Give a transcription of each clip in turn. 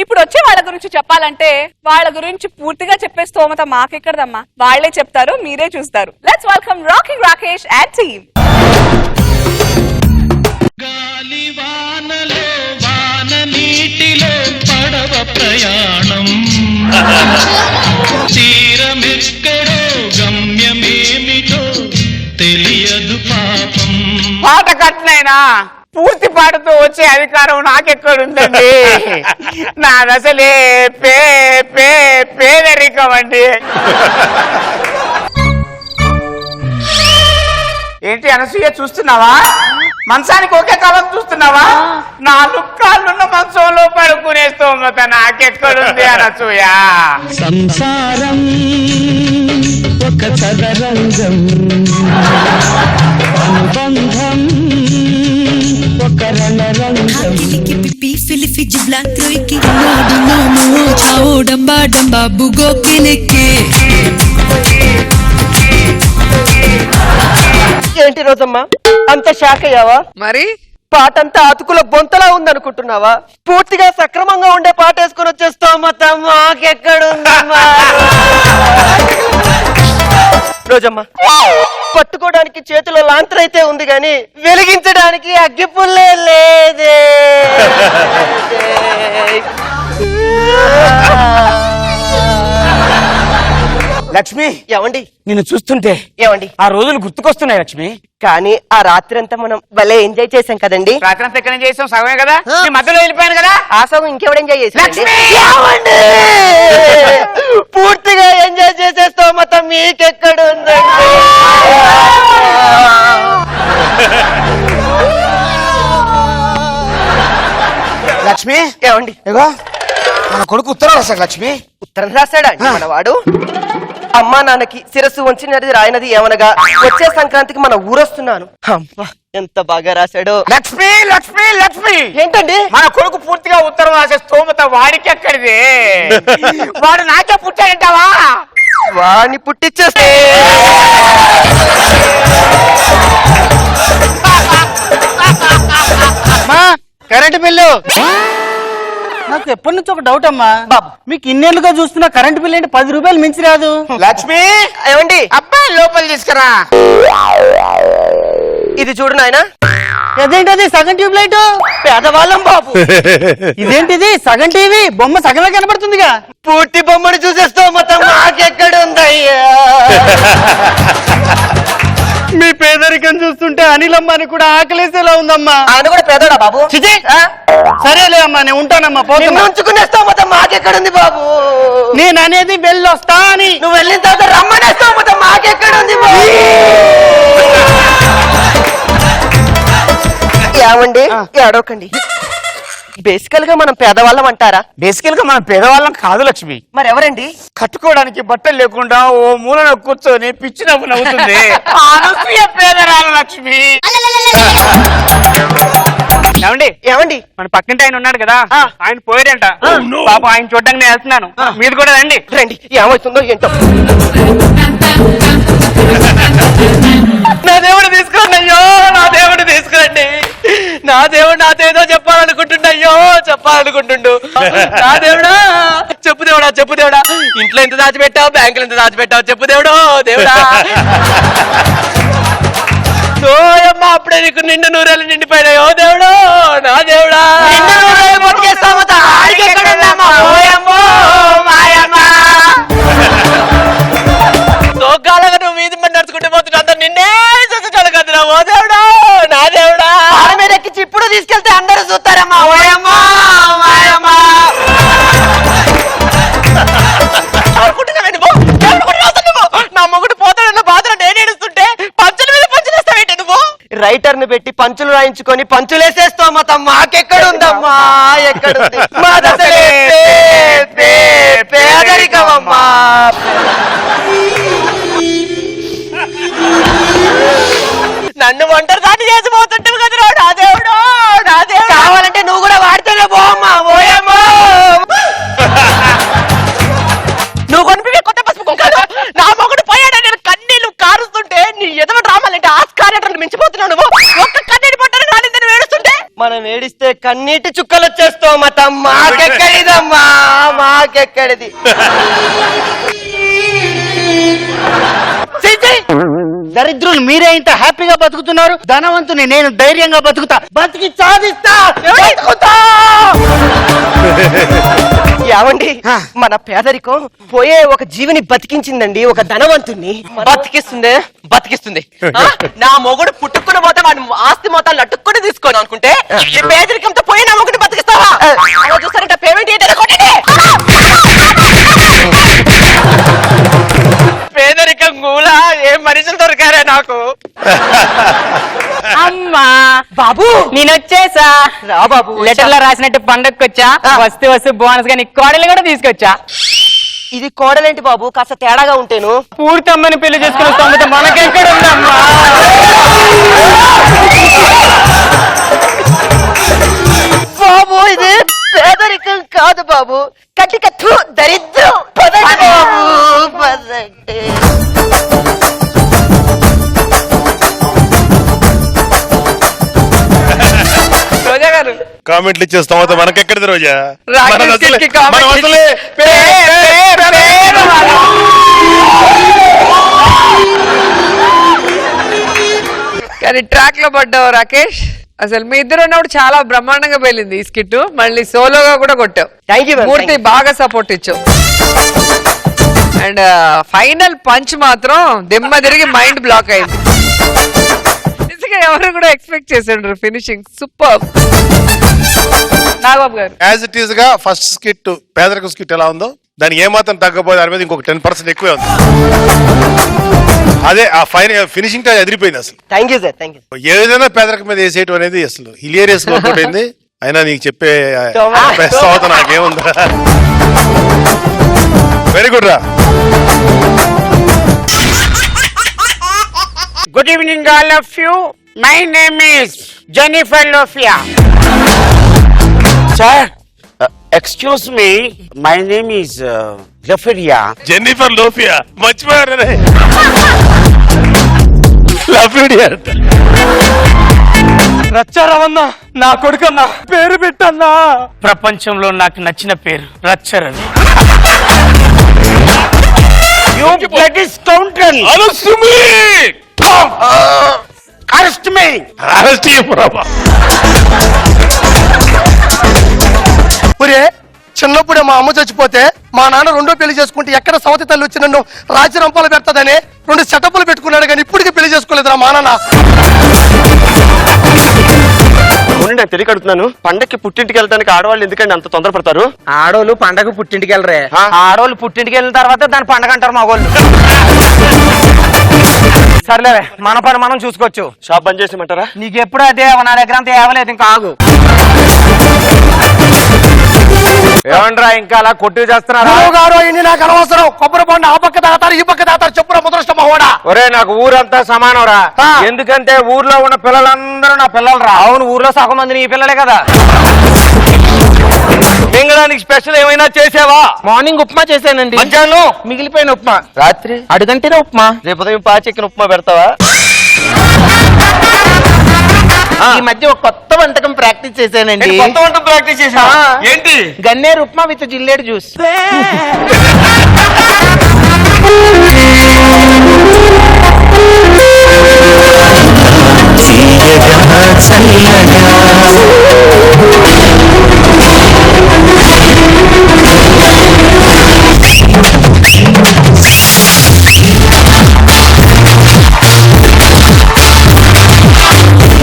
ఇప్పుడు వచ్చే వాళ్ళ గురించి చెప్పాలంటే వాళ్ళ గురించి పూర్తిగా చెప్పే స్తోమత మాకెక్కడదమ్మా. వాళ్లే చెప్తారు, మీరే చూస్తారు. Let's welcome rocking Rakesh and team. గాలి వానలో వాన నీటిలో పడవ ప్రయాణం, తీరమెక్కడో గమ్యమేమిటో తెలియదు పాపం. పాట కట్టినైనా పూర్తి పాటతో వచ్చే అధికారం నాకెక్కడుందండి? నాదసలే పేదరికం అండి. ఏంటి అనసూయ చూస్తున్నావా? మంచానికి ఒకే కాలం చూస్తున్నావా? 4 కాళ్ళున్న మంచంలో పడుకునే స్తోమత నాకెక్కడుంది అనసూయ? సంసారం ఒక చదరంగం, అనుబంధం ఒక రణరంగం. ఏంటి రోజమ్మా అంత షాక్ అయ్యావా? మరి పాటంతా అతుకుల బొంతలా ఉందనుకుంటున్నావా? పూర్తిగా సక్రమంగా ఉండే పాట వేసుకుని వచ్చేస్తామా? మాకెక్కడుందమ్మా రోజమ్మా? పట్టుకోవడానికి చేతిలో లాంతర్ అయితే ఉంది గాని వెలిగించడానికి అగ్గిపుల్లే లేదే. లక్ష్మి, ఏమండి నిన్ను చూస్తుంటే ఏమండి ఆ రోజులు గుర్తుకొస్తున్నాయి లక్ష్మి. కానీ ఆ రాత్రి అంతా మనం భలే ఎంజాయ్ చేసాం కదండి. రాత్రి అంతా ఎక్కడ చేసాం? సగమే కదా, నీ మధ్యలో వెళ్ళిపోయాను కదా. ఆ సగం ఇంకెవడు ఎంజాయ్ చేసాం? లక్ష్మి! పూర్తిగా ఎంజాయ్ చేసేస్తాం మొత్తం మీకెక్కడుందండి? లక్ష్మి ఏమండి ఇగో మన కొడుకు ఉత్తరం రాశాడు లక్ష్మి. ఉత్తరం రాశాడా అండి మనవాడు? అమ్మా నాన్నకి శిరస్సు వంచినది రాయనది ఏమనగా వచ్చే సంక్రాంతికి మన ఊరొస్తున్నాను. అమ్మా ఎంత బాగా రాశాడు. లక్ష్మి లక్ష్మి లక్ష్మి ఏంటండి? మన కొడుకు పూర్తిగా ఉత్తరం రాసే స్తోమత వాడికి ఎక్కడిది? వాడు నాకే పుట్టాడంటావా? వాడిని పుట్టించేస్తే కరెంట్ బిల్లు నాకు ఎప్పటి నుంచి ఒక డౌట్ అమ్మా. మీకు ఇన్నేళ్లుగా చూస్తున్నా కరెంట్ బిల్ ఏంటి 10 రూపాయలు మించి రాదు? లక్ష్మి ఏమండి అబ్బాయి లోపల తీసుకురా. ఇది చూడు నాయనా. అదేంటది సగం ట్యూబ్ లైట్? పేదవాళ్ళం బాబు. ఇదేంటిది సగం టీవీ బొమ్మ సగమే కనబడుతుందిగా. పూర్తి బొమ్మను చూసేస్తావు మొత్తం మాకెక్కడుందయ్యా? మీ పేదరికం చూస్తుంటే అనిలమ్మని కూడా ఆకలేసేలా ఉందమ్మా. ఆయన కూడా పేదోడా బాబు? చిచి! సరేలే అమ్మా నేను ఉంటానమ్మా. పోతున్నా. ఉంచుకునేస్తావు మొత్తం మాకెక్కడుంది బాబు? నేను అనేది వెళ్ళొస్తా అని. నువ్వు వెళ్ళిన తర్వాత రమ్మనేస్తావు మొత్తం మాకెక్కడుంది బాబు? ఏమండి ఏడవకండి. బేసికల్ గా మనం పేదవాళ్ళం అంటారా? బేసికల్ గా మనం పేదవాళ్ళం కాదు లక్ష్మి. మరెవరండి? కట్టుకోవడానికి బట్టలు లేకుండా ఓ మూలను కూర్చొని పిచ్చి నవ్వు నవ్వుతుంది అనసూయ పేదరాలు లక్ష్మి. ఏమండి ఏమండి మన పక్కింటి ఆయన ఉన్నాడు కదా, ఆయన పోయాడంట. పాప ఆయన చూడడానికి నేను వెళ్తున్నాను, మీరు కూడా రండి. రండి ఏమవుతుందో ఏంటో. నా దేవుడు తీసుకురండి అయ్యో, నా దేవుడు తీసుకురండి. నా దేవుడు నాతో ఏదో చెప్పాలనుకుంటుండ అయ్యో, చెప్పాలనుకుంటుండు. నా దేవుడా చెప్పు దేవుడా, చెప్పు దేవుడా. ఇంట్లో ఎంత దాచిపెట్టావు, బ్యాంకులో ఎంత దాచిపెట్టావు, చెప్పు దేవుడు. దేవుడా ఓయమ్మ అప్పుడే నీకు నిండు నూరేళ్ళు నిండిపోయాయో దేవుడు. నా దేవుడా సోకాలంగా నువ్వు వీధి మీద నడుచుకుంటూ పోతున్నా అందరు నిన్నే చూసేటాడు కదరా. ఓ దేవుడా నా దేవుడా. మీద ఎక్కించి ఇప్పుడు తీసుకెళ్తే అందరూ చూస్తారమ్మా. ఓయమ్మా మాయమ్మా నా మొగుడు పోతాడన్న బాధలో నేను ఏడుస్తుంటే పంచుల మీద పంచులేస్తావేంటి నువ్వు? రైటర్ ని పెట్టి పంచులు రాయించుకొని పంచులేసేస్తావు మొత్తం మాకెక్కడుందమ్మా? ఎక్కడుంది? పేదరికమమ్మా. నన్ను ఒంటరి దాన్ని చేసిపోతుంటావు కదరా. నా దేవుడు నా దేవుడు. కావాలంటే నువ్వు కూడా వాడితేనే పోమ్మా. ఓయమ్మా నువ్వు కొనిపి కొత్త పసుపు కుంకాలు. నా మొగుడు పోయాడని నేను కన్నీళ్లు కారుస్తుంటే నీ ఎదురు డ్రామాలంటే ఆస్కారేటర్లు మించిపోతున్నావు నువ్వు. ఒక్క కన్నీటి పొట్టని రాలిందని వేడుస్తుంటే మనం ఏడిస్తే కన్నీటి చుక్కలు వచ్చేస్తోమత మాకెక్కడిదమ్మా మాకెక్కడిది దరిద్రులు మీరే ఇంత హ్యాపీగా బతుకుతున్నారు, ధనవంతుని నేను ధైర్యంగా బతుకుతా, బతికి సాధిస్తా, బతుకుతా. ఏమండి మన పేదరికం పోయే ఒక జీవిని బతికించిందండి, ఒక ధనవంతుణ్ణి బతికిస్తుంది బతికిస్తుంది. నా మొగుడు పుట్టుకుని పోతే వాడి ఆస్తి మొత్తం లట్టుకుని తీసుకోను అనుకుంటే ఈ పేదరికంతో పోయి నా మొగుడు బతికిస్తావా? చూస్తారంట పేమెంట్ ఏంటంటే కొట్టండి. పేదరికం గూలా ఏ మనుషులు దొరికారే నాకు. అమ్మా బాబు నేనొచ్చేసా రా బాబు లెటర్ లో రాసినట్టు పండగకొచ్చా, వస్తు వస్తు బోనస్ గా నీ కోడలు కూడా తీసుకొచ్చా. ఇది కోడలేంటి బాబు కాస్త తేడాగా ఉంటేను. పూర్తమ్మని పెళ్లి చేసుకుని స్తోమత మనకెక్కడ ఉందమ్మా? బాబు ఇది పేదరికం కాదు బాబు, కట్టికట్టు దరిద్రం. పదండి బాబు పదండి. రోజా గారు కామెంట్లు ఇచ్చేస్తాం మనకెక్కడిది రోజా? రాకేష్ మనం అసలే- కి comment మనం అసలే కానీ ట్రాక్ లో పడ్డావు రాకేష్. అసలు మీ ఇద్దరు ఉన్నప్పుడు చాలా బ్రహ్మాండంగా వెళ్ళింది ఈ స్కిట్. మళ్ళీ సోలోగా కూడా కొట్టావు. థ్యాంక్ యూ మూర్తి బాగా సపోర్ట్ ఇచ్చావు. అండ్ ఫైనల్ పంచ్ మాత్రం దిమ్మ తిరిగి మైండ్ బ్లాక్ అయింది. నిజంగా ఎవరు కూడా ఎక్స్పెక్ట్ చేసిండ్రు ఫినిషింగ్ సూపర్. నాగబాబు గారు యాజ్ ఇట్ ఈస్ గా ఫస్ట్ స్కిట్ పేదరికం స్కిట్ ఎలా ఉందో దానికి ఏమాత్రం తగ్గపోతే దాని మీద ఇంకొక 10% ఎక్కువే ఉంది. అదే ఆ ఫినిషింగ్ టైం ఎదిరిపోయింది అసలు. Thank you sir thank you. ఏదైనా పేదరికం మీద వేసేయటం అనేది అసలు హిలియరియస్ గా ఒకటైంది. అయినా నీకు చెప్పే బెస్ట్ అవుతా నాకేముందా. వెరీ గుడ్ రా. Good evening all of you. My name is Jennifer లోఫియా. Sir excuse me, my name is జఫరియా. జెన్నిఫర్ లోఫియా మర్చిపోయారు. రచ్చారావన్నా నా కొడుకన్నా, పేరు పెట్టన్నా. ప్రపంచంలో నాకు నచ్చిన పేరు రచ్చరని. You bloody scoundrel! Arrest me! ఒరే చిన్నప్పుడే మా అమ్మ చచ్చిపోతే మా నాన్న రెండో పెళ్లి చేసుకుంటే ఎక్కడ సవతి తల్లి వచ్చి నన్ను రాజరంపాలు పెడతాదని 2 సెటప్లు పెట్టుకున్నాడు, కానీ ఇప్పటికీ పెళ్లి చేసుకోలేదురా మా నాన్న. నేను తెలియకడుతున్నాను, పండక్కి పుట్టింటికి వెళ్ళడానికి ఆడవాళ్ళు ఎందుకండి అంత తొందరపడతారు? ఆడోళ్ళు పండగ పుట్టింటికి వెళ్ళరే, ఆడోళ్ళు పుట్టింటికి వెళ్ళిన తర్వాత దాని పండగ అంటారు మగోళ్ళు. సర్లే మన పని మనం చూసుకోవచ్చు. షాప్ బంద్ చేసేయమంటారా? నీకు ఎప్పుడు అదే నా దగ్గర అంత ఏవలేదు, ఇంకా ఆగు. ఏమంటారా ఇంకా అలా కొట్టు చేస్తున్నారా? గారు ఇన్ని నాకు అనవసరం. కొబ్బరి బండి ఆ పక్క తాగుతారు ఈ పక్క తాగుతారు, చెప్పురా ముద్రష్టం మహోడా. ఒరే నాకు ఊరంతా సమానం రా. ఎందుకంటే ఊర్లో ఉన్న పిల్లలందరూ నా పిల్లలు రా. అవును, ఊర్లో సగం మంది నీ పిల్లలే కదా. మింగడానికి స్పెషల్ ఏమైనా చేసావా? మార్నింగ్ ఉప్మా చేశానండి, మధ్యాహ్నం మిగిలిపోయిన ఉప్మా, రాత్రి అడుగంటేనే ఉప్మా, రేపు ఉదయం పాచెక్కిన ఉప్మా పెడతావా? ఈ మధ్య ఒక కొత్త వంటకం ప్రాక్టీస్ చేశానండి. కొత్త వంటకం ప్రాక్టీస్ చేసా? ఏంటి? గన్నేరు ఉప్మా విత్ జిల్లేడు జ్యూస్.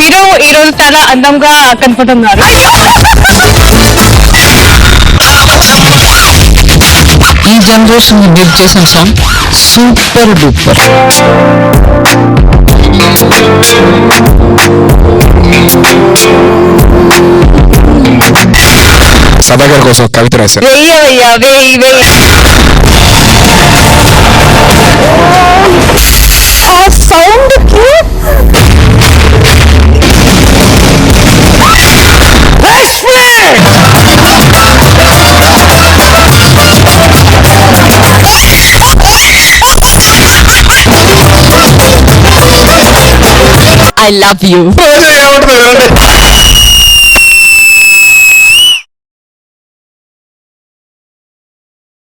మీరు ఈ రోజు చాలా అందంగా కనపడుతున్నారు. ఈ జనరేషన్ మీరు చేసిన సాంగ్ సూపర్ డూపర్. సదాగర్ కోసం కవిత రాశారు. వెయ్యవయ్యా వెయ్యి వెయ్యి. ఆ సౌండ్ కి ఐ లవ్ యూ.